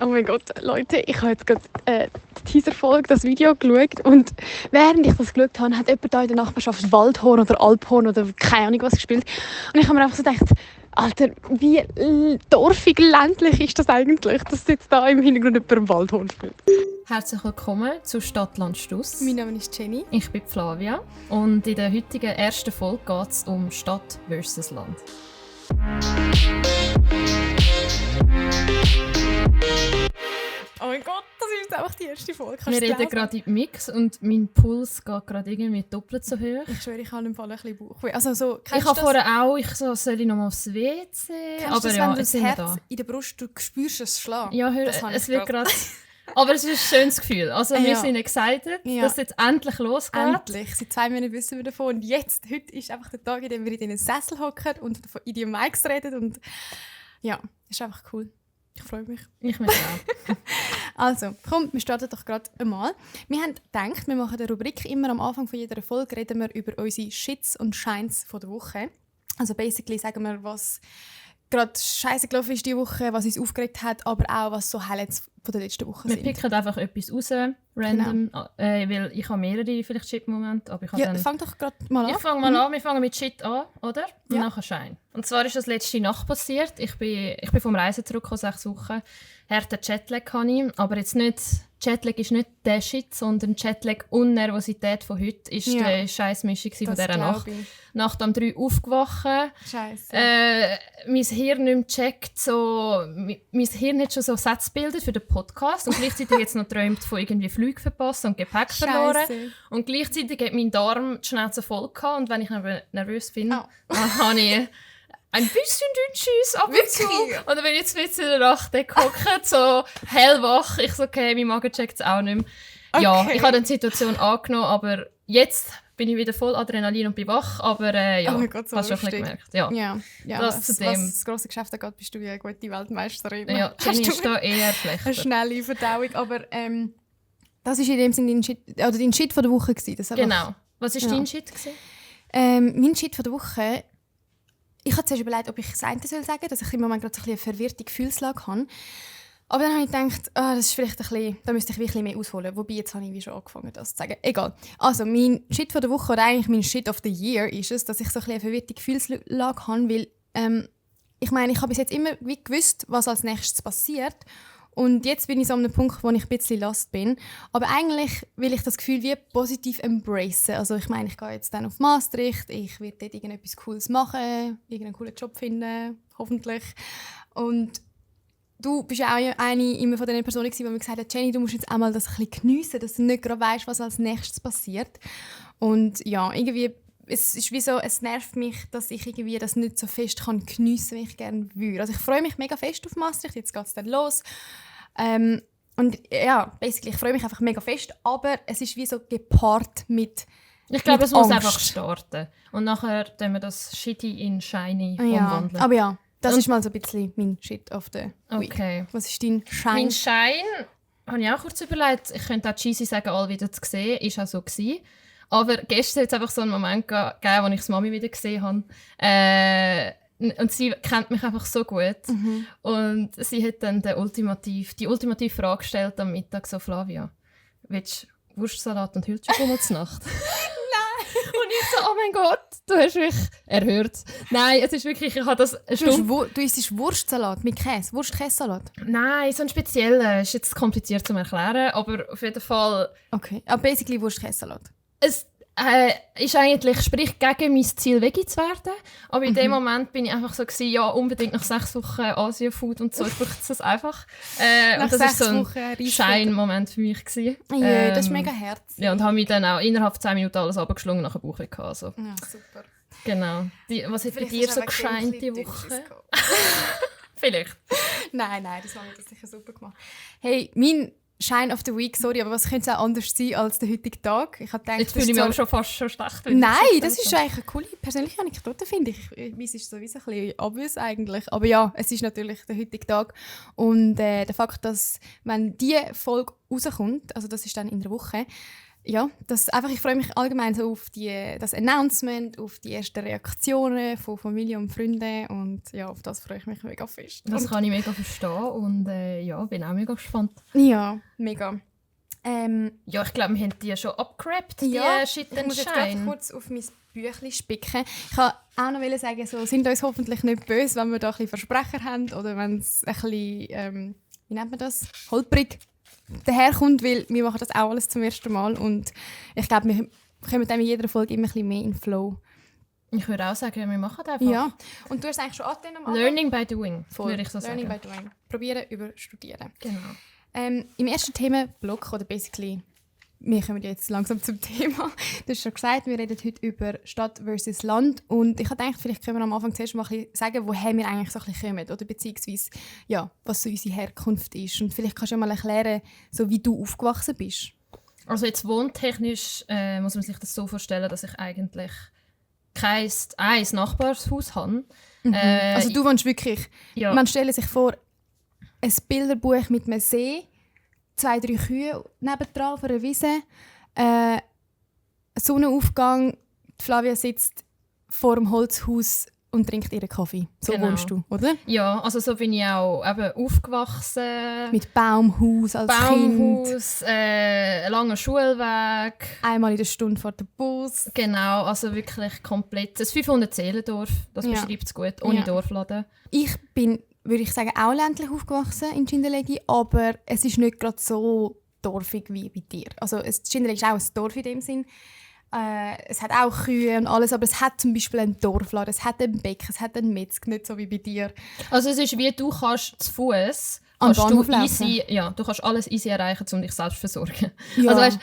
Oh mein Gott, Leute, ich habe jetzt gerade die Teaser-Folge, das Video geschaut und während ich das geschaut habe, hat jemand da in der Nachbarschaft Waldhorn oder Alphorn oder keine Ahnung was gespielt. Und ich habe mir einfach so gedacht, Alter, wie dorfig, ländlich ist das eigentlich, dass jetzt da im Hintergrund jemand im Waldhorn spielt. Herzlich willkommen zu Stadtland Stuss. Mein Name ist Jenny. Ich bin Flavia und in der heutigen ersten Folge geht es um Stadt versus Land. Oh mein Gott, das ist jetzt einfach die erste Folge. Wir reden gerade im Mix und mein Puls geht gerade irgendwie doppelt so hoch. Ich schwöre, ich habe im Fall ein bisschen Bauchweh. Also so, ich habe vorher auch, soll ich noch mal aufs WC? Aber das, ja, wenn du das Herz in der Brust, du spürst es schlagen. Ja, hör, es wird gerade... Aber es ist ein schönes Gefühl. Also wir sind excited, dass es jetzt endlich losgeht. Endlich. Seit 2 Minuten wissen wir davon. Und jetzt, heute ist einfach der Tag, in dem wir in den Sessel hocken und in die Mics reden. Und ja, das ist einfach cool. Ich freue mich. Ich mich auch. Also, komm, wir starten doch gerade einmal. Wir haben gedacht, wir machen eine Rubrik immer am Anfang von jeder Folge, reden wir über unsere Shits und Shines von der Woche. Also basically sagen wir, was gerade scheiße gelaufen ist diese Woche, was uns aufgeregt hat, aber auch was so Highlights von der letzten Woche sind. Wir picken einfach etwas raus, random, genau. Weil ich habe mehrere vielleicht Shit-Momente. Fang doch gerade mal an. Ich fange mal an, wir fangen mit Shit an, oder? Und nachher Schein. Und zwar ist das letzte Nacht passiert. Ich bin vom Reisen zurückgekommen, 6 Wochen. Harten Jetlag hatte ich, aber jetzt nicht... Jetlag ist nicht der Shit, sondern Jetlag und Nervosität von heute ist die Scheissmischung von dieser Nacht. Nacht um 3 aufgewacht. Scheiße. Mein Hirn nicht mehr checkt, mein Hirn hat schon so Sätze gebildet für den Podcast und gleichzeitig jetzt noch träumt von irgendwie Flügen verpasst und Gepäck verloren. Und gleichzeitig hat mein Darm die Schnauze voll gehabt und wenn ich nervös bin, habe ich ein bisschen Dünnschiss ab und zu. Und dann bin ich jetzt in der Nacht gehockt, so hellwach. Ich so, okay, mein Magen checkt es auch nicht mehr. Okay. Ja, ich habe die Situation angenommen, aber jetzt bin ich wieder voll Adrenalin und bin wach. Aber oh mein Gott, so hast du schon gemerkt. Ja. Das zu dem. Was das grosse Geschäft angeht, bist du ja eine gute Weltmeisterin. Ja, Jenny ist da eher schlechter. Eine schnelle Verdauung, aber das war in dem Sinne dein Shit von der Woche gewesen. Genau. Was war dein Shit gewesen? Mein Shit von der Woche... Ich habe zuerst überlegt, ob ich das eine sagen soll, dass ich im Moment gerade so eine verwirrte Gefühlslage habe. Aber dann habe ich gedacht, das ist vielleicht ein bisschen, da müsste ich wirklich mehr ausholen. Wobei, jetzt habe ich wie schon angefangen, das zu sagen. Egal. Also, mein Shit von der Woche, oder eigentlich mein Shit of the Year, ist es, dass ich so ein bisschen eine verwirrte Gefühlslage habe, weil ich meine, ich habe bis jetzt immer wie gewusst, was als nächstes passiert. Und jetzt bin ich so an einem Punkt, wo ich ein bisschen lost bin. Aber eigentlich will ich das Gefühl wie positiv embracen. Also ich meine, ich gehe jetzt dann auf Maastricht, ich werde dort irgendetwas Cooles machen, irgendeinen coolen Job finden, hoffentlich. Und du bist ja auch eine immer von den Personen, die mir gesagt hat, Jenny, du musst jetzt einmal das ein bisschen geniessen, dass du nicht gerade weißt, was als nächstes passiert. Und ja, irgendwie... Es ist wie so, es nervt mich, dass ich irgendwie das nicht so fest geniessen kann, wie ich gerne würde. Also ich freue mich mega fest auf Maastricht, jetzt geht es dann los. Und ja, basically, ich freue mich einfach mega fest, aber es ist wie so gepaart mit Ich glaube, es muss einfach starten. Und nachher tun wir das Shitty in Shiny umwandeln. Aber ja, das ist mal so ein bisschen mein Shit of the week. Okay. Was ist dein Shine? Mein Shine, habe ich auch kurz überlegt, ich könnte auch cheesy sagen, all wieder zu sehen, ist auch so gewesen. Aber gestern hat es einfach so einen Moment gegeben, wo ich die Mami wieder gesehen habe. Und sie kennt mich einfach so gut. Mhm. Und sie hat dann die ultimative Frage gestellt am Mittag, so, Flavia, willst du Wurstsalat und Hühnchenbummel zur Nacht? Nein! Und ich so, oh mein Gott, du hast mich erhört. Nein, es ist wirklich, ich habe das... Du isst Wurstsalat mit Käse, Wurst-Käsesalat? Nein, so ein spezieller, ist jetzt kompliziert zu erklären, aber auf jeden Fall... Okay, aber basically Wurst-Käsesalat? Es ist eigentlich, spricht gegen mein Ziel, Veggie zu werden. Aber in dem Moment bin ich einfach so gewesen, ja, unbedingt nach 6 Wochen Asien-Food und so, ich brauche das einfach. Und das war so ein Schein-Moment für mich gewesen. Ja, das ist mega herzig. Ja, und habe mich dann auch innerhalb von 10 Minuten alles abgeschlungen und nachher Bauchweh gehabt. Also. Ja, super. Genau. Was hat bei dir so gescheint die Woche? Vielleicht. Nein, das habe ich sicher super gemacht. Hey, mein Shine of the Week, sorry, aber was könnte es auch anders sein als der heutige Tag? Ich habe gedacht, jetzt fühle ich mich auch schon fast schon schlecht. Nein, das ist eigentlich eine coole persönliche Anekdote, finde ich. Es ist sowieso ein bisschen obvious eigentlich. Aber ja, es ist natürlich der heutige Tag. Und der Fakt, dass, wenn diese Folge rauskommt, also das ist dann in der Woche, ja, ich freue mich allgemein so auf das Announcement, auf die ersten Reaktionen von Familie und Freunden und ja, auf das freue ich mich mega fest. Das kann ich mega verstehen und ja, bin auch mega gespannt. Ja, mega. Ja, ich glaube, wir haben die schon abgerappt, die Shit ich and muss jetzt gerade Shine. kurz auf mein Büchlein spicken. Ich wollte auch noch sagen, so, sind uns hoffentlich nicht böse, wenn wir da ein bisschen Versprecher haben oder wenn es ein bisschen, wie nennt man das, holprig daherkommt, weil wir machen das auch alles zum ersten Mal und ich glaube, wir kommen dann in jeder Folge immer ein bisschen mehr in den Flow. Ich würde auch sagen, wir machen das einfach. Ja, und du hast eigentlich schon angetan am Anfang. Learning by doing, Voll. würde ich so Learning sagen. by doing. Probieren über Studieren. Genau. Im ersten Themenblock, oder basically, wir kommen jetzt langsam zum Thema. Du hast schon gesagt, wir reden heute über Stadt versus Land. Und ich habe gedacht, vielleicht können wir am Anfang zuerst mal ein bisschen sagen, woher wir eigentlich so ein bisschen kommen. Oder beziehungsweise, ja, was so unsere Herkunft ist. Und vielleicht kannst du mal erklären, so wie du aufgewachsen bist. Also jetzt wohntechnisch muss man sich das so vorstellen, dass ich eigentlich kein Nachbarshaus habe. Also du wohnst wirklich, Ja. man stelle sich vor, ein Bilderbuch mit einem See, 2, 3 Kühe nebendran auf einer Wiese, Sonnenaufgang, Flavia sitzt vor dem Holzhaus und trinkt ihren Kaffee. So Genau. wohnst du, oder? Ja, also so bin ich auch eben aufgewachsen. Mit Baumhaus als Kind, Baumhaus, langer Schulweg. einmal in der Stunde vor dem Bus. Genau, also wirklich komplett. Das 500-Seelendorf, das Ja. beschreibt es gut, ohne Ja. Dorfladen. Ich bin, würde ich sagen, auch ländlich aufgewachsen in Schindellegi, aber es ist nicht gerade so dorfig wie bei dir. Also Schindellegi ist auch ein Dorf in dem Sinn. Es hat auch Kühe und alles, aber es hat zum Beispiel einen Dorfladen, es hat einen Bäcker, es hat einen Metzger, nicht so wie bei dir. Also es ist wie, du kannst zu Fuß Am kannst Bahnhof du laufen. easy, ja, du kannst alles easy erreichen, um dich selbst zu versorgen. Ja. Also weißt,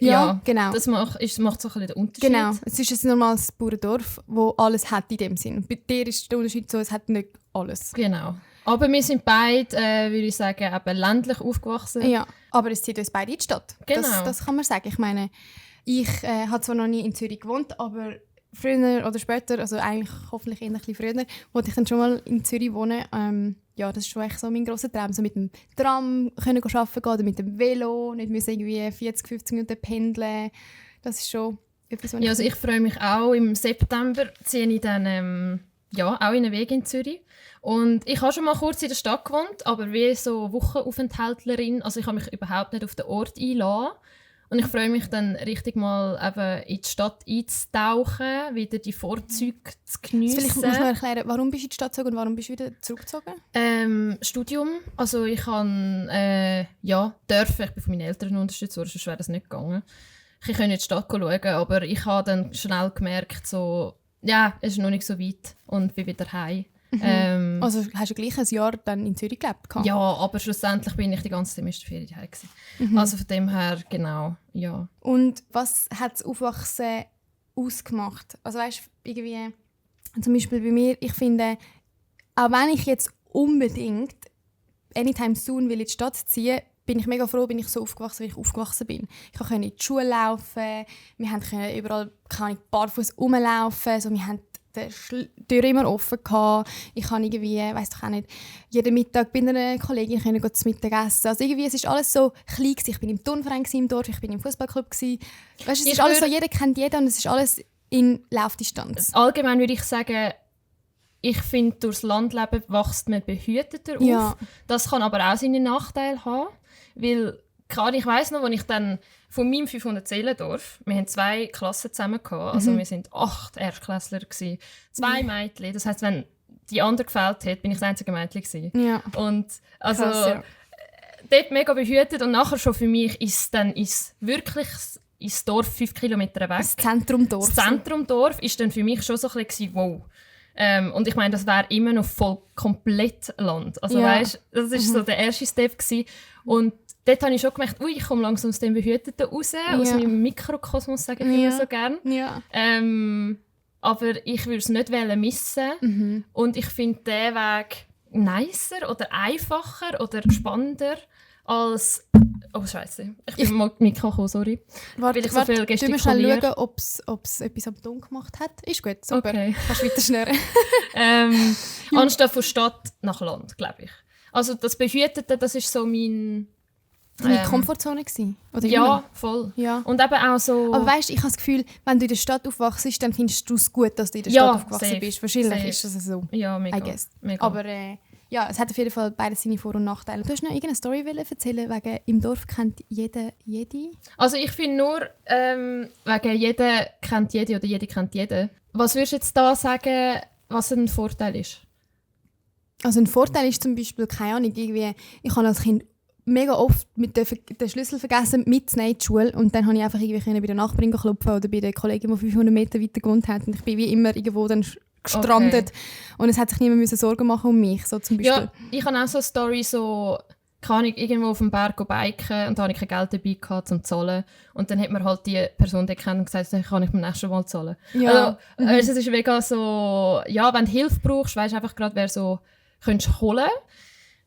Ja, genau. Das macht so ein bisschen den Unterschied. Genau, es ist ein normales Bauerndorf, wo alles hat in dem Sinn. Und bei dir ist der Unterschied so, es hat nicht alles. Genau. Aber wir sind beide, würde ich sagen, eben ländlich aufgewachsen. Ja, aber es zieht uns beide in die Stadt. Genau. Das kann man sagen. Ich meine, ich habe zwar noch nie in Zürich gewohnt, aber früher oder später, also eigentlich hoffentlich eher ein bisschen früher, wollte ich dann schon mal in Zürich wohnen. Ja, das ist schon echt so mein grosser Traum. So mit dem Tram können arbeiten gehen oder mit dem Velo, nicht müssen irgendwie 40, 50 Minuten pendeln. Das ist schon etwas, was Ja, also ich freue mich auch. Im September ziehe ich dann auch in einen Weg in Zürich. Und ich habe schon mal kurz in der Stadt gewohnt, aber wie so Wochenaufenthaltlerin. Also ich habe mich überhaupt nicht auf den Ort einlassen. Und ich freue mich dann richtig mal eben in die Stadt einzutauchen, wieder die Vorzüge zu geniessen. Vielleicht muss man erklären, warum bist du in die Stadt gezogen und warum bist du wieder zurückgezogen? Studium. Also ich habe dürfen. Ich bin von meinen Eltern unterstützt worden, sonst wäre das nicht gegangen. Ich konnte in die Stadt schauen, aber ich habe dann schnell gemerkt, so, ja, es ist noch nicht so weit und bin wieder heim. Also hast du gleich ein Jahr dann in Zürich gelebt? Ja, aber schlussendlich bin ich die ganze Semesterferien daheim gewesen. Also von dem her, genau, ja. Und was hat das Aufwachsen ausgemacht? Also weißt du, irgendwie, zum Beispiel bei mir, ich finde, auch wenn ich jetzt unbedingt anytime soon will in die Stadt ziehen, bin ich mega froh, bin ich so aufgewachsen, wie ich aufgewachsen bin. Ich konnte in die Schule laufen, wir konnten überall barfuß rumlaufen, so, wir haben die Tür immer offen gehabt. Ich kann irgendwie, weiss doch auch nicht, jeden Mittag bei einer Kollegin können zu Mittag essen. Also irgendwie, es ist alles so klein gewesen. Ich bin im Turnverein im Dorf, ich bin im Fußballclub gewesen. Weißt, es ist alles so, jeder kennt jeden und es ist alles in Laufdistanz. Allgemein würde ich sagen, ich finde, durchs Landleben wächst man behüteter auf. Ja. Das kann aber auch seine Nachteile haben, weil gerade ich weiss noch, als ich dann von meinem 500-Seelendorf, wir hatten 2 Klassen zusammen gehabt, also wir waren 8 Erstklässler gewesen, 2 Mädchen. Das heisst, wenn die andere gefehlt hat, bin ich das einzige Mädchen gewesen. Ja. Und also Krass, ja. dort mega behütet und nachher schon für mich ist dann wirklich ins Dorf 5 Kilometer weg. Das Zentrumdorf. Das Zentrumdorf ist dann für mich schon so ein bisschen wow. Und ich meine, das wäre immer noch voll komplett Land. Also Ja. weißt, das war so der erste Step gewesen. Und dort habe ich schon gemerkt, ich komme langsam aus dem Behüteten raus, aus meinem Mikrokosmos, sage ich immer so gerne. Ja. Aber ich würde es nicht missen. Und ich finde diesen Weg nicer oder einfacher oder spannender als... Oh Scheiße, ich bin mal Mikro gekommen, sorry. Warte, Weil ich so viel wir schnell gestikuliere. schauen, ob es etwas am Ton gemacht hat. Ist gut, super. Okay. Kannst weiter schnurren. Anstatt von Stadt nach Land, glaube ich. Also das Behütete, das ist so mein... Deine Komfortzone gewesen? Oder immer Ja, noch? voll. Ja. Und eben auch so... Aber weißt, ich habe das Gefühl, wenn du in der Stadt aufwachst, dann findest du es gut, dass du in der Ja, Stadt aufgewachsen safe, bist. Wahrscheinlich safe. ist das so. ja, mega. I guess. mega. Aber ja, es hat auf jeden Fall beide seine Vor- und Nachteile. Du hast noch irgendeine Story erzählen, wegen «Im Dorf kennt jede». Also ich finde nur, wegen «jeder kennt jede» oder «jede kennt jeden». Was würdest du jetzt da sagen, was ein Vorteil ist? Also ein Vorteil ist zum Beispiel, keine Ahnung, irgendwie, ich habe als Kind mega oft den Schlüssel vergessen mitzunehmen in die Schule und dann habe ich einfach irgendwie bei der Nachbarin klopfen oder bei der Kollegin, die 500 Meter weiter gewohnt hat und ich bin wie immer irgendwo dann gestrandet und es hat sich niemand Sorgen machen um mich, so zum Beispiel. Ja, ich habe auch so eine Story, so kann ich irgendwo auf dem Berg biken und da habe ich kein Geld dabei gehabt, zum zu zahlen. Und dann hat mir halt die Person gekannt und gesagt, dann kann ich beim nächsten Mal zahlen. Ja. Also, es ist mega so, ja, wenn du Hilfe brauchst, weisst du einfach gerade, wer so könntest holen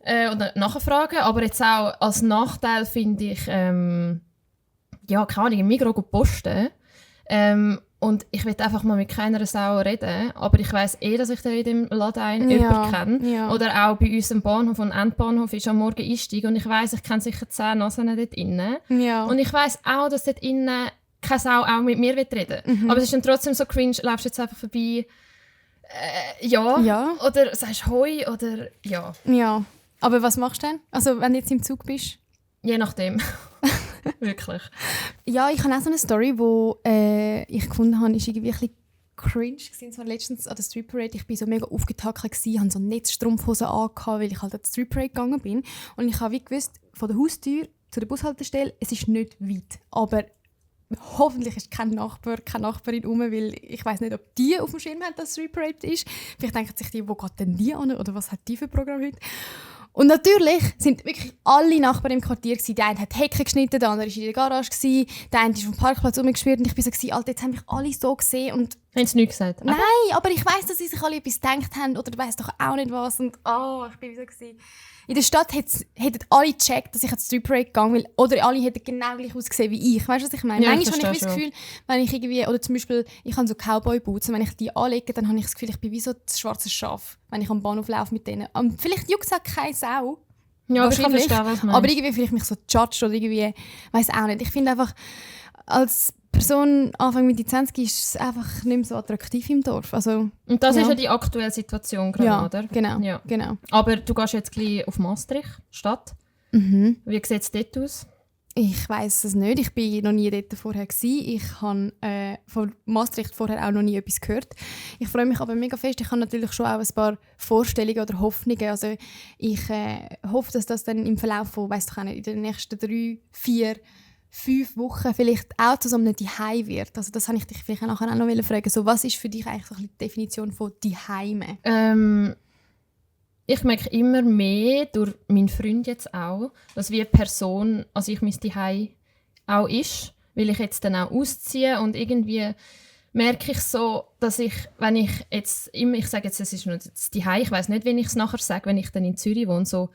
oder nachfragen. Aber jetzt auch als Nachteil finde ich, ja, keine Ahnung, im Migros posten. Und ich will einfach mal mit keiner Sau reden, aber ich weiss dass ich da in dem Laden jemanden kenne. Ja. Oder auch bei uns am Bahnhof und Endbahnhof ist am Morgen Einstieg und ich weiss, ich kenne sicher 10 Nasen dort innen. Ja. Und ich weiss auch, dass dort innen keine Sau auch mit mir reden will. Aber es ist dann trotzdem so cringe, läufst jetzt einfach vorbei, ja. Oder sagst Hoi oder ja. Ja, aber was machst du denn? Also wenn du jetzt im Zug bist? Je nachdem. Wirklich. Ja, ich habe auch so eine Story, die ich gefunden habe, ist irgendwie ein bisschen cringe. Ich war letztens an der Street Parade, ich war so mega aufgetackelt, hatte so Netzstrumpfhosen an, weil ich halt an die Street Parade gegangen bin. Und ich habe wie gewusst, von der Haustür zu der Bushaltestelle, es ist nicht weit. Aber hoffentlich ist kein Nachbar, keine Nachbarin rum, weil ich weiss nicht, ob die auf dem Schirm haben, dass Street Parade ist. Vielleicht denken sich die, wo geht denn die an oder was hat die für ein Programm heute? Und natürlich sind wirklich alle Nachbarn im Quartier gewesen. Der eine hat Hecken geschnitten, der andere war in der Garage, der eine ist auf dem Parkplatz rumgeschwirrt und ich war so, Alter, jetzt haben mich alle so gesehen. Und haben sie nichts gesagt? Nein, aber ich weiss, dass sie sich alle etwas gedacht haben oder du weiss doch auch nicht was. Und ich war so gewesen. In der Stadt hätten alle gecheckt, dass ich ans Street Parade gegangen bin. Oder alle hätten genau gleich ausgesehen wie ich. Weißt du, was ich meine? Ja, manchmal habe ich das Gefühl, wenn ich irgendwie, oder zum Beispiel, ich habe so Cowboy-Boots, wenn ich die anlege, dann habe ich das Gefühl, ich bin wie so das schwarze Schaf, wenn ich am Bahnhof laufe mit denen. Und vielleicht juckt es auch keine Sau. Ja, ich kann verstehen, was aber irgendwie fühle ich mich so judged oder irgendwie, weiss auch nicht. Ich finde einfach, als Person Anfang Mitte 20 ist es einfach nicht mehr so attraktiv im Dorf. Also, und das ist ja die aktuelle Situation gerade, oder? Genau, ja, genau. Aber du gehst jetzt gleich auf Maastricht, Stadt. Mhm. Wie sieht es dort aus? Ich weiss es nicht. Ich war noch nie dort vorher. Ich habe von Maastricht vorher auch noch nie etwas gehört. Ich freue mich aber mega fest. Ich habe natürlich schon auch ein paar Vorstellungen oder Hoffnungen. Also ich hoffe, dass das dann im Verlauf von, weiss ich auch nicht, in den nächsten 3, 4, 5 Wochen vielleicht auch zu so einem Zuhause wird. Also das wollte ich dich vielleicht nachher auch noch fragen. So, was ist für dich eigentlich so die Definition von Zuhause? Ich merke immer mehr, durch meinen Freund jetzt auch, dass wie eine Person, also ich mein Zuhause auch ist, weil ich jetzt dann auch ausziehe und irgendwie merke ich so, dass ich, wenn ich jetzt immer, ich sage jetzt, es ist nur das Zuhause, ich weiss nicht, wie ich es nachher sage, wenn ich dann in Zürich wohne, so,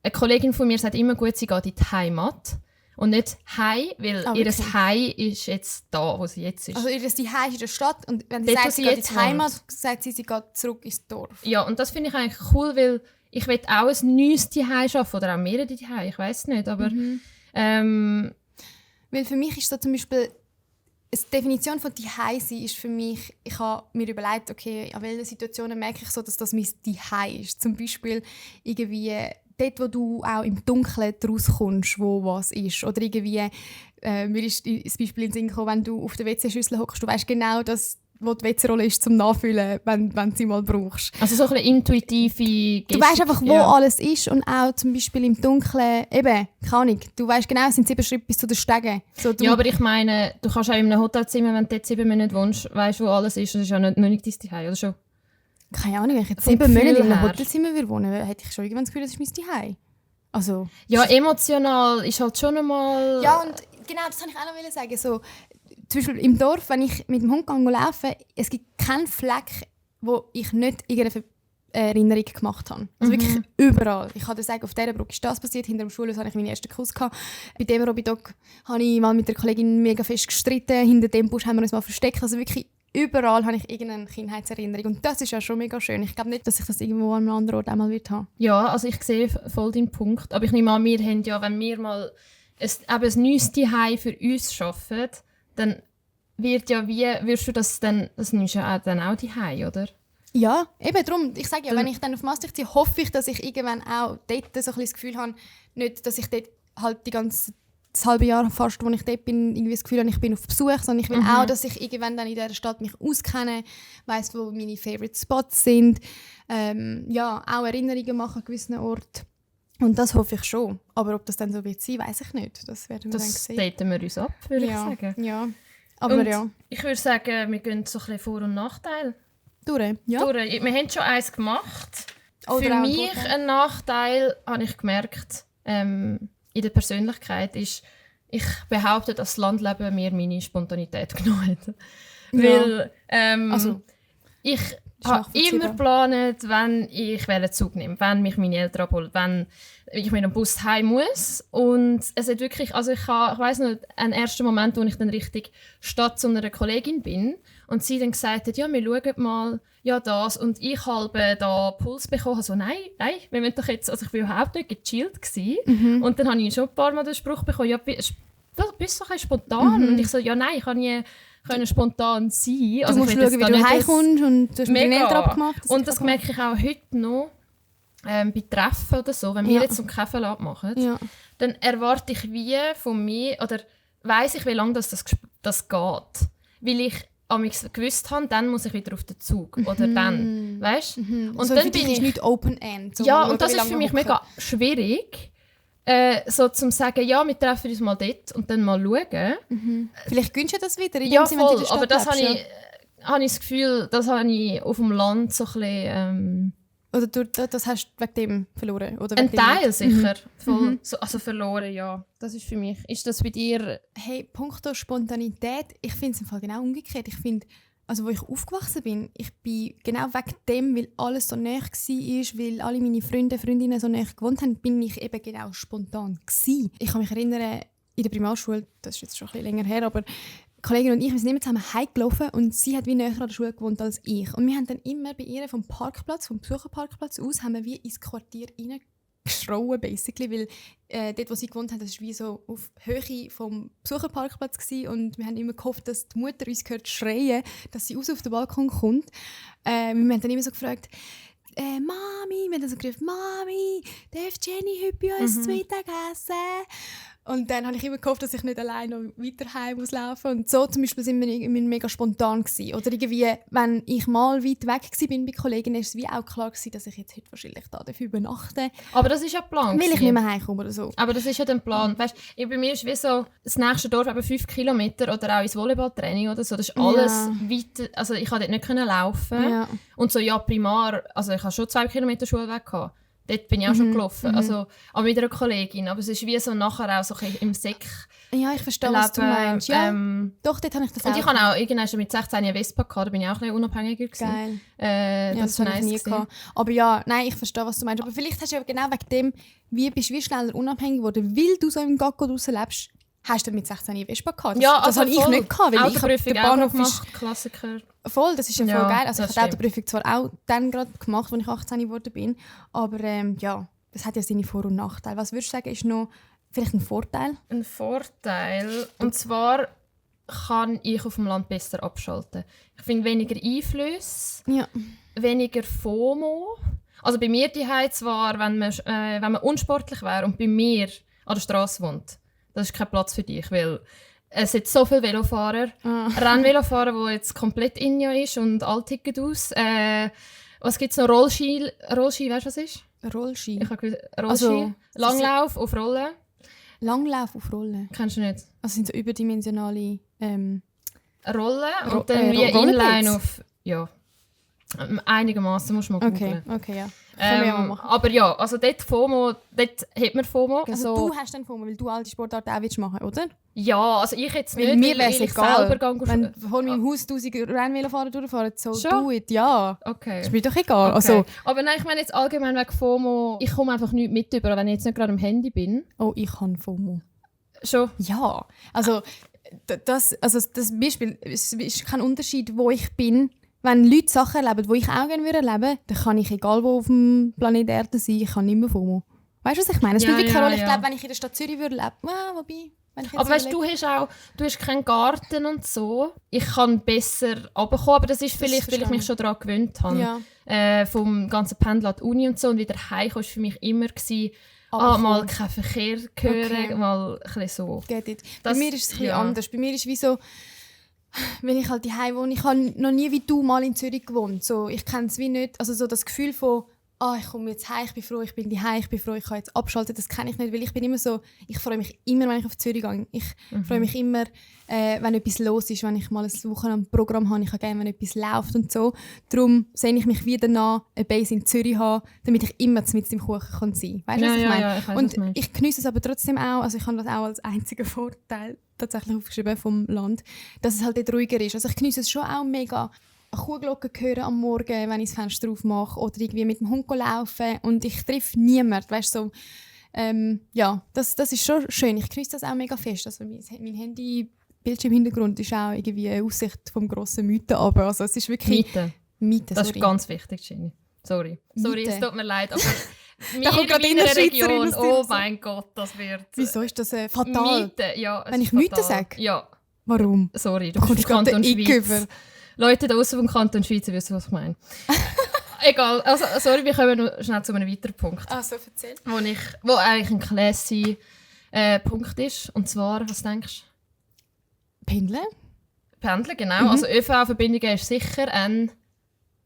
eine Kollegin von mir sagt immer gut, sie geht in die Heimat. Und nicht Hei, weil ihr Hei ist jetzt da, wo sie jetzt ist. Also ihr Hei ist in der Stadt und wenn sie sagt, sie geht in die Heimat, sagt sie geht zurück ins Dorf. Ja, und das finde ich eigentlich cool, weil ich will auch ein neues Hei schaffen oder auch mehrere Hei, ich weiß nicht, aber weil für mich ist so zum Beispiel die Definition von Hei sein ist für mich, ich habe mir überlegt, okay, an welchen Situationen merke ich so, dass das mein Hei ist. Zum Beispiel irgendwie dort, wo du auch im Dunkeln rauskommst, wo was ist. Oder irgendwie, mir ist das Beispiel in den Sinn gekommen, wenn du auf der WC-Schüssel hockst, du weißt genau, dass wo die WC-Rolle ist, zum Nachfüllen, wenn du sie mal brauchst. Also so ein bisschen intuitive Gestik. Du weißt einfach, wo alles ist und auch zum Beispiel im Dunkeln, eben, keine Ahnung, du weißt genau, es sind 7 Schritte bis zu den Stegen. So, ja, aber ich meine, du kannst auch in einem Hotelzimmer, wenn du dort 7 Monate wohnst, weißt, wo alles ist, das ist ja noch nicht dein Zuhause, oder schon? Keine Ahnung, wenn ich jetzt 7 Monate in einem Hotelzimmer wohnen würde, hätte ich schon irgendwann das Gefühl, das ist mein Zuhause. Also, ja, emotional ist halt schon einmal... Ja, und genau, das wollte ich auch noch sagen. So, zum Beispiel im Dorf, wenn ich mit dem Hund laufe, es gibt keinen Fleck, wo ich nicht irgendeine Erinnerung gemacht habe. Also wirklich überall. Ich kann dir sagen, auf dieser Brücke ist das passiert, hinter dem Schulhaus hatte ich meinen ersten Kuss gehabt. Bei dem Robidog habe ich mal mit der Kollegin mega fest gestritten, hinter dem Busch haben wir uns mal versteckt. Also wirklich überall habe ich irgendeine Kindheitserinnerung. Und das ist ja schon mega schön. Ich glaube nicht, dass ich das irgendwo an einem anderen Ort einmal wird haben. Ja, also ich sehe voll deinen Punkt. Aber ich nehme an, wir haben ja, wenn wir mal ein neues Zuhause für uns schaffen, dann wird ja wie, wirst du das dann, das nimmst du ja dann auch Zuhause, oder? Ja, eben darum. Ich sage ja, wenn ich dann auf Maastricht ziehe, hoffe ich, dass ich irgendwann auch dort so ein bisschen das Gefühl habe, nicht, dass ich dort halt das halbe Jahr fast, wo ich dort bin, irgendwie das Gefühl habe, ich bin auf Besuch, sondern ich will auch, dass ich irgendwann dann in dieser Stadt mich auskenne, weiss, wo meine Favorite Spots sind, auch Erinnerungen machen an gewissen Orten. Und das hoffe ich schon. Aber ob das dann so wird sein, weiss ich nicht. Das werden wir dann sehen. Das daten wir uns ab, würde ich sagen. Ja, aber und ich würde sagen, wir gehen so ein bisschen Vor- und Nachteile durch. Ja. durch. Wir haben schon eins gemacht. Oder Für auch mich durch. ein Nachteil, habe ich gemerkt, in der Persönlichkeit ist, ich behaupte, dass das Landleben mir meine Spontanität genommen hat. Weil ich habe immer geplant, wenn ich einen Zug nehme, wenn mich meine Eltern abholen, wenn ich mit dem Bus heim muss. Und es hat wirklich, also ich weiss noch, einen ersten Moment, wo ich dann richtig Stadt zu einer Kollegin bin und sie dann gesagt hat, ja, wir schauen mal, ja, das. Und ich habe da Puls bekommen, also nein, wir wollen doch jetzt, also ich war überhaupt nicht gechillt gewesen. Und dann habe ich schon ein paar Mal den Spruch bekommen, ja, bist du ein bisschen spontan? Und ich so, ja, nein, ich kann nie spontan sein. Du musst schauen, wie du heimkommst und du hast mit den Eltern abgemacht. Und das merke ich auch heute noch bei Treffen oder so. Wenn wir jetzt so einen Kaffeeladen machen, dann erwarte ich wie von mir, oder weiss ich, wie lange das geht. Weil ich gewusst habe, dann muss ich wieder auf den Zug. Oder dann, weißt du? Und so dann für dich ist nicht Open-End. So ja, und das ist für mich mega schwierig. So zum sagen, ja, wir treffen uns mal dort und dann mal schauen. Vielleicht gönnst du das wieder, ja, voll, aber das habe ich das Gefühl, das habe ich auf dem Land so ein bisschen... oder das hast du wegen dem verloren? Oder ein Teil sicher. Voll, also verloren, ja. Das ist für mich. Ist das bei dir... Hey, punkto Spontanität, ich finde es im Fall genau umgekehrt. Ich finde, also wo ich aufgewachsen bin, ich bin genau wegen dem, weil alles so nah war, weil alle meine Freundinnen so nah gewohnt haben, bin ich eben genau spontan gewesen. Ich kann mich erinnern, in der Primarschule, das ist jetzt schon ein bisschen länger her, aber die Kollegin und ich, wir sind immer zusammen heimgelaufen und sie hat wie näher an der Schule gewohnt als ich. Und wir haben dann immer bei ihr vom Besucherparkplatz aus, haben wir wie ins Quartier reingeschrauen, basically, weil dort, wo sie gewohnt hat, das war wie so auf Höhe vom Besucherparkplatz gewesen, und wir haben immer gehofft, dass die Mutter uns hört schreien, dass sie raus auf den Balkon kommt. Wir haben dann immer so gefragt, Mami, wir haben dann so gerufen, Mami, darf Jenny heute bei uns zu Mittag essen? Und dann habe ich immer gehofft, dass ich nicht alleine noch weiter heim muss laufen. Und so zum Beispiel sind wir mega spontan gewesen. Oder irgendwie, wenn ich mal weit weg war bei Kollegen, ist es wie auch klar gewesen, dass ich jetzt heute wahrscheinlich da übernachten darf. Aber das ist ja Plan. Weil ich nicht mehr heimkomme oder so. Aber das ist ja der Plan. Weißt, bei mir ist wie so, das nächste Dorf eben 5 Kilometer oder auch ins Volleyballtraining oder so. Das ist alles weit. Also ich konnte dort nicht laufen. Ja. Und so, ja, primar, also ich hatte schon 2 Kilometer Schulweg gehabt. Dort bin ich auch schon gelaufen. Also, aber mit einer Kollegin. Aber es ist wie so nachher auch so im Sek. Ja, ich verstehe, was du meinst. Ja, doch, dort habe ich das und auch. Und ich hatte auch irgendwann schon mit 16 eine Vespa gehabt, da bin ich auch ein bisschen unabhängiger gewesen. Geil. Das habe ich nie gehabt. Aber ja, nein, ich verstehe, was du meinst. Aber vielleicht hast du ja genau wegen dem, bist du schneller unabhängig geworden, weil du so im Gacko draussen lebst. Hast du mit 16 eine Vespa gehabt? Ja, das habe ich nicht gehabt, weil ich den Bahnhof gemacht, Klassiker. Voll, das ist ja voll geil. Also ich habe die Autoprüfung zwar auch dann gerade gemacht, als ich 18 geworden bin, aber ja, das hat ja seine Vor- und Nachteile. Was würdest du sagen, ist noch vielleicht ein Vorteil? Ein Vorteil? Und zwar kann ich auf dem Land besser abschalten. Ich finde weniger Einflüsse, weniger FOMO. Also bei mir die zwar, wenn man unsportlich wäre und bei mir an der Straße wohnt, das ist kein Platz für dich, weil es hat so viele Velofahrer, Rennvelofahrer, die jetzt komplett in ist und alle ticken aus. Was gibt es noch? Rollski, weißt du, was ist? Rollski? Ich habe Rollski. Also, Langlauf auf Rollen. Langlauf auf Rollen? Kennst du nicht? Also sind so überdimensionale Rollen und dann wie Inline auf... Ja. Einigermaßen musst du mal googeln. Okay, ja. Können wir ja mal machen. Aber ja, also dort FOMO, dort hat man FOMO. Also du hast dann FOMO, weil du all die Sportarten auch machen willst, oder? Ja, also ich jetzt weil nicht, mir wäre es egal. Wenn vor meinem Haus 1000 Rennvelofahrer durchfahren, so do it, ja. Okay. Das ist mir doch egal. Okay. Also, aber nein, ich meine jetzt allgemein wegen FOMO, ich komme einfach nicht mit über, wenn ich jetzt nicht gerade am Handy bin. Oh, ich habe FOMO. Schon? Ja, also das Beispiel, es ist kein Unterschied, wo ich bin. Wenn Leute Sachen erleben, die ich auch gerne erleben würde, dann kann ich, egal wo auf dem Planet Erde sein, ich kann nicht mehr FOMO. Weißt du, was ich meine? Es spielt wirklich keine Rolle. Ich ja. glaube, wenn ich in der Stadt Zürich würde leben, wobei... Aber weißt du, du hast keinen Garten und so. Ich kann besser runterkommen, aber das ist vielleicht, weil ich mich schon daran gewöhnt habe. Ja. Vom ganzen Pendeln an die Uni und so. Und wieder heimkommen war für mich immer, mal keinen Verkehr hören, mal ein bisschen so. Get it. Bei mir ist es ein bisschen anders. Bei mir ist es wie so, wenn ich halt daheim wohne, ich habe noch nie wie du mal in Zürich gewohnt. So, ich kenne es wie nicht. Also so das Gefühl von, ich komme jetzt heim, ich bin froh, ich bin daheim, ich bin froh, ich kann jetzt abschalten, das kenne ich nicht, weil ich bin immer so, ich freue mich immer, wenn ich auf Zürich gehe. Ich freue mich immer, wenn etwas los ist, wenn ich mal ein Wochenendprogramm habe, ich habe gerne, wenn etwas läuft und so. Darum sehne ich mich wieder nach, eine Base in Zürich haben, damit ich immer mit im Kuchen kann sein kann. Weißt du, was ich meine? Ja, ich weiss, und ich genieße es aber trotzdem auch, also ich habe das auch als einzigen Vorteil tatsächlich aufgeschrieben vom Land, dass es halt dort ruhiger ist. Also ich genieße es schon auch mega, eine Kuhglocke hören am Morgen, wenn ich das Fenster aufmache oder irgendwie mit dem Hund laufen und ich treffe niemanden, weißt so, das ist schon schön. Ich genieße das auch mega fest. Also mein Handy-Bildschirmhintergrund ist auch irgendwie eine Aussicht vom grossen Mythen, aber also es ist wirklich... Mythen, das ist ganz wichtig, Jenny. Sorry, es tut mir leid, aber da kommt gerade in der Region, oh mein Gott, das wird... Wieso ist das fatal? Mythen, ja. Wenn ich Mythen sage? Ja. Warum? Sorry, du kommst vom Kanton Schweiz. Leute da außen vom Kanton Schweiz wissen, was ich meine. Egal, also sorry, wir kommen noch schnell zu einem weiteren Punkt. So, erzähl. Wo eigentlich ein classy Punkt ist. Und zwar, was denkst du? Pendeln, genau. Also ÖV-Verbindungen ist sicher ein...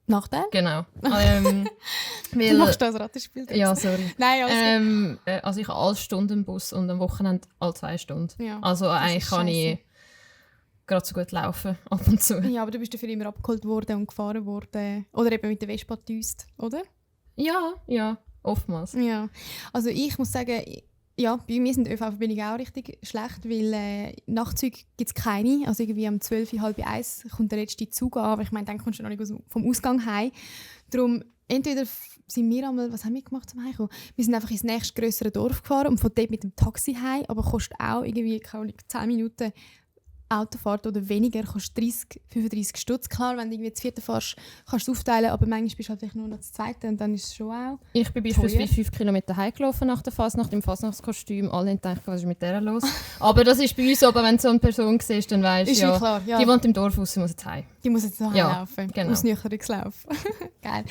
Nachteil? Genau. Du machst das Ratenspiel. Ja, sorry. Nein, also ich habe alle Stunden Bus und am Wochenende alle 2 Stunden. Ja, also eigentlich kann ich gerade so gut laufen, ab und zu. Ja, aber du bist dafür immer abgeholt worden und gefahren worden. Oder eben mit der Vespa gedüst, oder? Ja, oftmals. Ja, also ich muss sagen, ja, bei mir sind ÖV-Verbindungen auch richtig schlecht, weil Nachtzüge gibt es keine. Also irgendwie um 12, 12:30 kommt der letzte Zug an, aber ich meine, dann kommst du noch nicht vom Ausgang heim. Darum, entweder sind wir einmal, was haben wir gemacht zum Heimkommen? Wir sind einfach ins nächste grössere Dorf gefahren und von dort mit dem Taxi heim, aber kostet auch irgendwie 10 Minuten Autofahrt oder weniger, kostet 35 Stutz. Klar, wenn du irgendwie das 4. fährst, kannst du es aufteilen, aber manchmal bist du halt nur noch das 2. und dann ist es schon auch Ich bin beispielsweise 5 Kilometer heimgelaufen nach der Fasnacht im Fasnachtskostüm. Alle haben gedacht, was ist mit der los? Aber das ist bei uns so, aber wenn du so eine Person siehst, dann weisst du, ja, die wohnt im Dorf raus, muss jetzt heim. Die muss jetzt noch heimlaufen. Genau. Ausnüchterungslauf. Geil.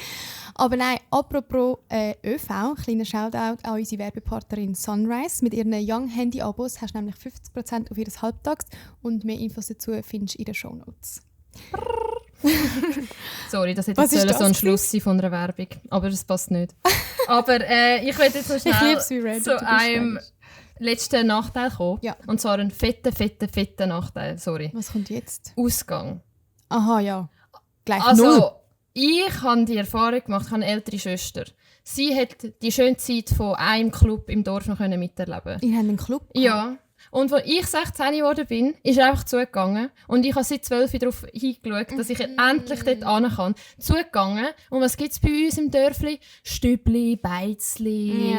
Aber nein, apropos ÖV, kleiner Shoutout an unsere Werbepartnerin Sunrise. Mit ihren Young Handy-Abos hast du nämlich 50% auf ihr Halbtags und mehr Infos dazu findest du in den Shownotes. Sorry, das hätte jetzt so ein Schluss sein von einer Werbung, aber das passt nicht. Aber ich will jetzt so schnell zu einem letzten Nachteil kommen. Ja. Und zwar einen fetten Nachteil. Sorry. Was kommt jetzt? Ausgang. Aha, ja. Gleich also, 0. Ich habe die Erfahrung gemacht, ich habe eine ältere Schwester. Sie hat die schöne Zeit von einem Club im Dorf noch miterleben. Ihr habt einen Club? Ja. Und als ich 16 geworden bin, ist er einfach zugegangen. Und ich habe seit 12 darauf hingeschaut, dass ich endlich dort hin kann. Zugegangen. Und was gibt es bei uns im Dörfli? Stübli, Beizli,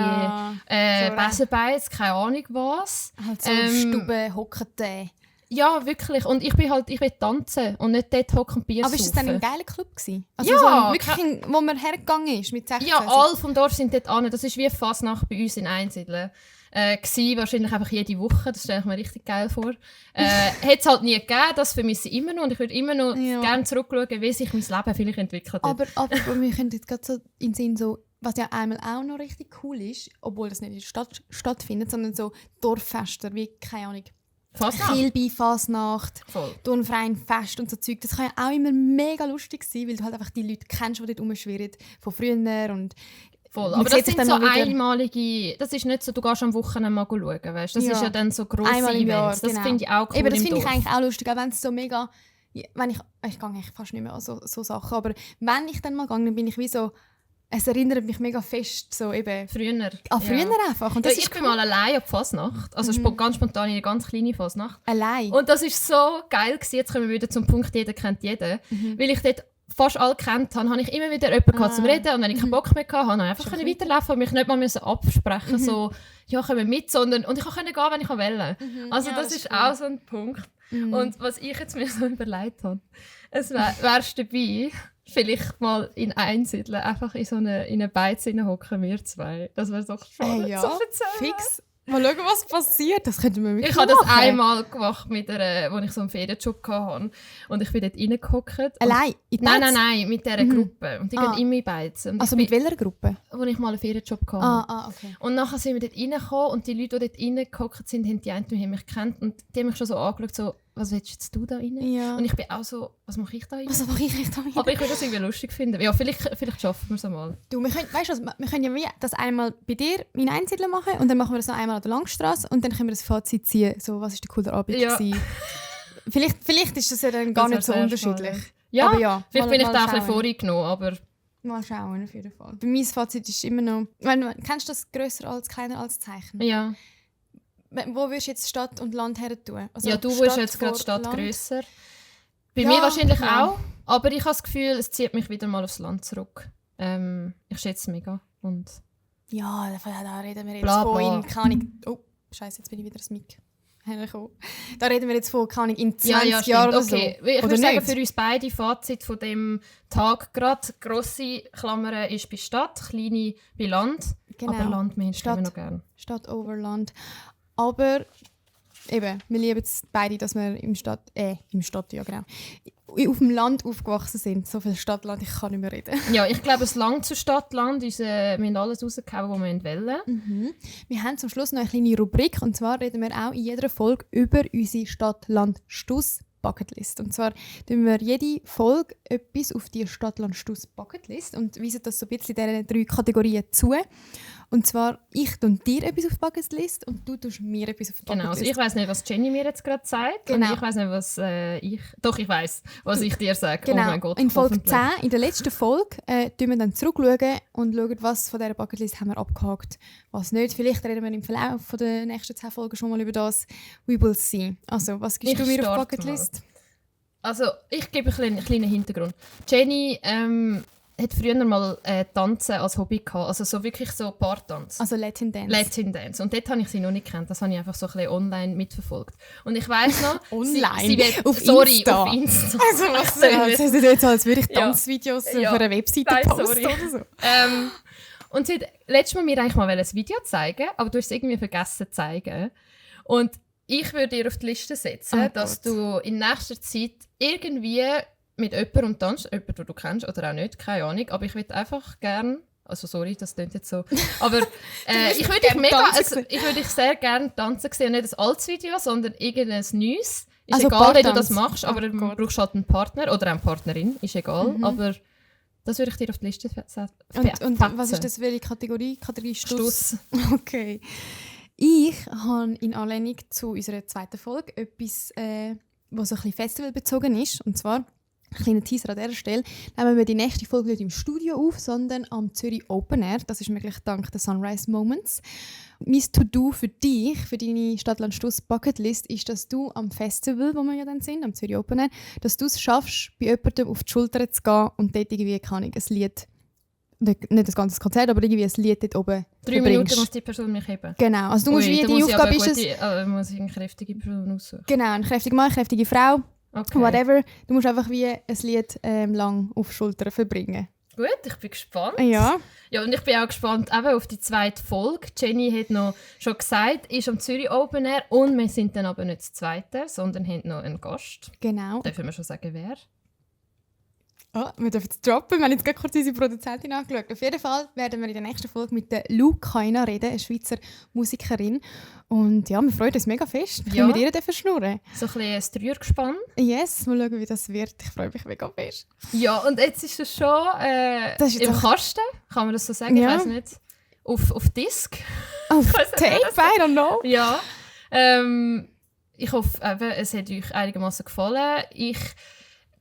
Besenbeiz, keine Ahnung was. Halt so Stube, Hockete. Ja, wirklich. Und ich will tanzen und nicht dort hocken und Bier Aber war das dann ein geiler Club gewesen? Also ja. So wirklich, wo man hergegangen ist mit 16? Ja, alle vom Dorf sind dort an. Das ist wie Fasnacht bei uns in Einsiedeln. Wahrscheinlich einfach jede Woche, das stelle ich mir richtig geil vor. Hat es halt nie gegeben, das vermisse ich immer noch und ich würde immer noch gerne zurückschauen, wie sich mein Leben vielleicht entwickelt hat. Aber wir können jetzt gerade so in den Sinn so, was ja einmal auch noch richtig cool ist, obwohl das nicht in der Stadt stattfindet, sondern so Dorffester, wie, keine Ahnung, Kilby, Fasnacht, Turnverein, Fest und so Zeug. Das kann ja auch immer mega lustig sein, weil du halt einfach die Leute kennst, die dort rumschwirren, von früher und voll. Aber das sind so einmalige, das ist nicht so, du gehst am Wochenende mal schauen, weißt? Das ist ja dann so grosse Events. Das finde ich auch cool. Eben, das finde ich eigentlich auch lustig, auch wenn es so mega, wenn ich gehe eigentlich fast nicht mehr an so Sachen, aber wenn ich dann mal gehe, dann bin ich wie so, es erinnert mich mega fest, so eben früher. Früher einfach. Und das ich bin mal allein auf Fasnacht, also ganz spontan in eine ganz kleine Fasnacht. Allein? Und das ist so geil gewesen. Jetzt kommen wir wieder zum Punkt, jeder kennt jeden. Weil ich dort fast alle kennt habe, ich immer wieder jemanden zum Reden und wenn ich keinen Bock mehr hatte, habe ich einfach weiterlaufen und mich nicht mal absprechen so, ja, kommen wir mit, sondern und ich konnte gehen, wenn ich wollte. Also ja, das ist cool. Auch so ein Punkt. Und was ich jetzt mir so überlegt habe, es wärst dabei, vielleicht mal in einsiedeln, einfach in eine Beiz hocken wir zwei. Das wäre doch spannend ja, zu erzählen. fix. Mal schauen, was passiert. Das könnten wir wirklich Ich habe das machen. einmal gemacht, als ich so einen Ferienjob hatte. Und ich bin dort reingehockt. Allein? In die Beiz? Nein, mit dieser Gruppe. Und die gehen immer in Beizen. Also mit welcher Gruppe? Als ich mal einen Ferienjob hatte. Okay. Und nachher sind wir dort reingekommen und die Leute, die dort reingehockt sind, haben die einen mich gekannt. Und die haben mich schon so angeschaut, so, was willst jetzt du da rein? Ja. Und ich bin auch so, was mache ich da rein? Was mache ich da rein? Aber ich würde das irgendwie lustig finden. Ja, vielleicht schaffen wir es einmal. Du, wir können ja wie das einmal bei dir in Einsiedeln machen und dann machen wir das noch einmal an der Langstrasse und dann können wir das Fazit ziehen, so, was ist der coole Abend gewesen. Vielleicht ist das ja dann gar nicht so unterschiedlich. Spannend. Ja, aber ja, vielleicht bin ich da ein bisschen schauen. vorgenommen, aber... Mal schauen, auf jeden Fall. Bei meinem Fazit ist immer noch... Kennst du das grösser als kleiner als Zeichen? Ja. Wo würdest du jetzt Stadt und Land her tun? Also Ja, du Stadt bist jetzt gerade vor Stadt Land? grösser. Bei Ja, mir wahrscheinlich ja. auch, aber ich habe das Gefühl, es zieht mich wieder mal aufs Land zurück. Ich schätze es mega. Und Ja, da reden wir jetzt Bla, von bla. in, keine Ahnung... Oh, Scheiße, jetzt bin ich wieder das Mic. Da reden wir jetzt von, keine Ahnung, in 20 Jahren oder so. okay. Ich Oder würde sagen, nicht? für uns beide Fazit von dem Tag gerade, grosse Klammern ist bei Stadt, kleine bei Land, Genau. aber Land Menschen Stadt. immer noch gerne. Stadt over Land. Aber eben, wir lieben es beide, dass wir im Stadt, ja genau, auf dem Land aufgewachsen sind. So viel Stadtland, ich kann nicht mehr reden. Ja, ich glaube, es langt zu Stadtland. Wir haben alles rausgehauen, was wir wollen. Wir haben zum Schluss noch eine kleine Rubrik und zwar reden wir auch in jeder Folge über unsere Stadt-Land-Stuss-Bucketlist. Und zwar tun wir jede Folge etwas auf die Stadt-Land-Stuss-Bucketlist und weisen das so ein bisschen diesen 3 Kategorien zu. Und zwar, ich tue dir etwas auf die Bucketlist und du tust mir etwas auf die Bucketlist. Genau, also ich weiss nicht, was Jenny mir jetzt gerade sagt. Genau. Und ich weiss nicht, was ich... Doch, ich weiss, was ich dir sage. Genau. Oh mein Gott, in Folge hoffentlich. 10, in der letzten Folge, schauen wir dann zurückschauen und schauen, was von dieser Bucketlist haben wir abgehakt, was nicht. Vielleicht reden wir im Verlauf von der nächsten 10 Folgen schon mal über das. We will see. Also, was gibst du mir auf die starte Bucketlist? Also, ich gebe einen kleinen Hintergrund. Jenny hat früher mal Tanzen als Hobby gehabt, also so wirklich so Paartanz. Also Latin Dance. Latin Dance. Und dort habe ich sie noch nicht gekannt. Das habe ich einfach so ein bisschen online mitverfolgt. Und ich weiss noch... Online? Sie wird, Auf sorry, Insta? auf Insta. Also, was das ist jetzt so, als würde ich Ja. Tanzvideos Ja. auf einer Webseite Nein, posten sorry. oder so. Und sie hat letztes Mal mir eigentlich mal ein Video zeigen, aber du hast es irgendwie vergessen zu zeigen. Und ich würde dir auf die Liste setzen, Oh dass Gott. du in nächster Zeit irgendwie mit jemandem tanzt, jemanden, den du kennst oder auch nicht, keine Ahnung, aber ich würde einfach gerne, also sorry, das klingt jetzt so, aber ich würde dich gerne mega, tanzen also, ich würde dich sehr gerne tanzen sehen, nicht ein altes Video, sondern irgendein neues. Ist Also egal, wie du Paartanz. das machst, aber Oh du Gott. brauchst halt einen Partner oder eine Partnerin, ist egal, aber das würde ich dir auf die Liste setzen. Und was ist das, welche Kategorie? Kategorie Stuss? Stuss. Okay. Ich habe in Anlehnung zu unserer zweiten Folge etwas, was so ein bisschen festivalbezogen ist. Und zwar, ein kleiner Teaser an dieser Stelle, nehmen wir die nächste Folge nicht im Studio auf, sondern am Zürich Open Air. Das ist möglich dank der Sunrise Moments. Mein To-Do für dich, für deine Stadtland-Stuss-Bucketlist, ist, dass du am Festival, wo wir ja dann sind, am Zürich Open Air, dass du es schaffst, bei jemandem auf die Schulter zu gehen und dort irgendwie, keine Ahnung, ein Lied, nicht das ganze Konzert, aber irgendwie ein Lied dort oben 3 Minuten muss die Person mich heben. Genau, also du musst wie da die muss ich aber Aufgabe ist es... muss ich eine kräftige Person aussuchen. Genau, eine kräftige Mann, eine kräftige Frau, Okay. whatever. Du musst einfach wie ein Lied lang auf die Schulter verbringen. Gut, ich bin gespannt. Ja. Ja, und ich bin auch gespannt eben auf die zweite Folge. Jenny hat noch schon gesagt, ist am Zürich Open Air und wir sind dann aber nicht das Zweite, sondern haben noch einen Gast. Genau. Dürfen wir schon sagen, wer? Wir dürfen es droppen. Wir haben jetzt gerade kurz unsere Produzentin angeschaut. Auf jeden Fall werden wir in der nächsten Folge mit der Lou Kaina reden, eine Schweizer Musikerin. Und ja, wir freuen uns mega fest. Wir Ja. können mit ihr dürfen schnurren. So ein bisschen ein Dreiergespann. Yes, mal schauen, wie das wird. Ich freue mich mega fest. Ja, und jetzt ist es schon Das ist jetzt im auch- Kasten, kann man das so sagen? Ja. Ich weiß nicht. Auf Disc. Auf weiss nicht, Tape, I don't know. Ja. Ich hoffe, eben, es hat euch einigermaßen gefallen. Ich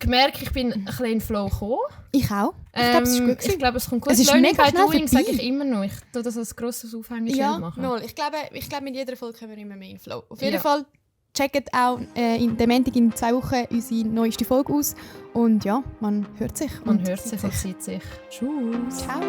merke, ich bin ein bisschen in den Flow gekommen. Ich auch. Ich glaube, es ist gut Ich gewesen. glaube, es kommt gut. Es ist Learning mega by schnell doing, vorbei. sage ich immer noch. Ich tue das als grosses Aufhängnis Ja, machen. null. Ich glaube, mit jeder Folge kommen wir immer mehr in den Flow. Auf jeden Ja. Fall checkt auch in der Montag in 2 Wochen unsere neueste Folge aus. Und ja, man hört sich. Man und hört sieht sich und sieht sich. Tschüss. Ciao.